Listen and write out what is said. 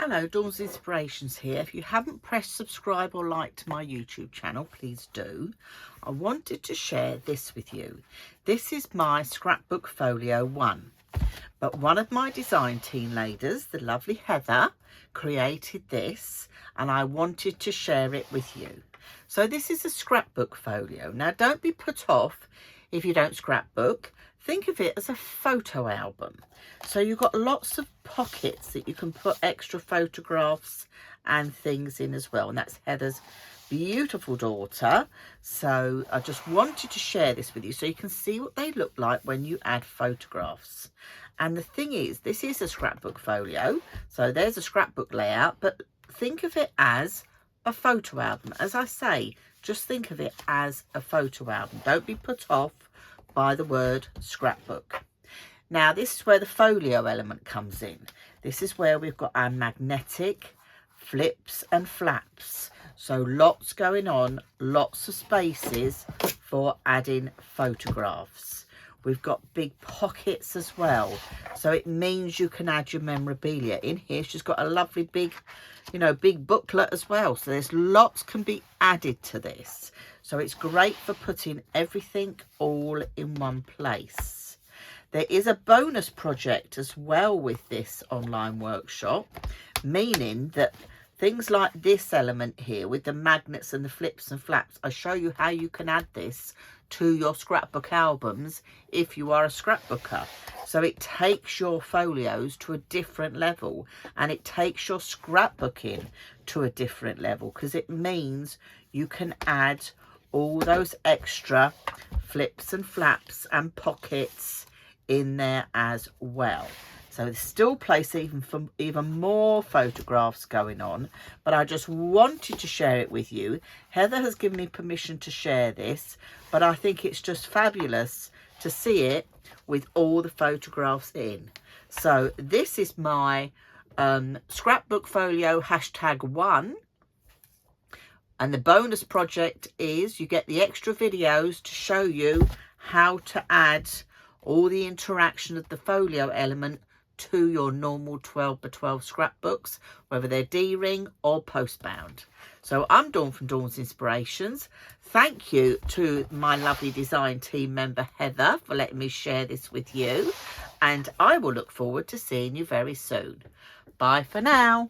Hello, Dawn's Inspirations here. If you haven't pressed subscribe or like to my YouTube channel, please do. I wanted to share this with you. This is my Scrapbook Folio 1. But one of my design team ladies, the lovely Heather, created this and I wanted to share it with you. So this is a scrapbook folio. Now don't be put off if you don't scrapbook. Think of it as a photo album. So you've got lots of pockets that you can put extra photographs and things in as well. And that's Heather's beautiful daughter. So I just wanted to share this with you so you can see what they look like when you add photographs. And the thing is, this is a scrapbook folio. So there's a scrapbook layout, but think of it as a photo album. As I say, just think of it as a photo album. Don't be put off by the word scrapbook. Now this is where the folio element comes in. This is where we've got our magnetic flips and flaps. So lots going on, lots of spaces for adding photographs. We've got big pockets as well. So it means you can add your memorabilia. In here she's got a lovely big, big booklet as well. So there's lots can be added to this. So it's great for putting everything all in one place. There is a bonus project as well with this online workshop, meaning that things like this element here with the magnets and the flips and flaps, I show you how you can add this to your scrapbook albums if you are a scrapbooker. So it takes your folios to a different level and it takes your scrapbooking to a different level because it means you can add all those extra flips and flaps and pockets in there as well. So there's still place even more photographs going on, but I just wanted to share it with you. Heather has given me permission to share this, but I think it's just fabulous to see it with all the photographs in. So this is my scrapbook folio #1. And the bonus project is you get the extra videos to show you how to add all the interaction of the folio element to your normal 12x12 scrapbooks, whether they're D-ring or postbound. So I'm Dawn from Dawn's Inspirations. Thank you to my lovely design team member Heather for letting me share this with you. And I will look forward to seeing you very soon. Bye for now.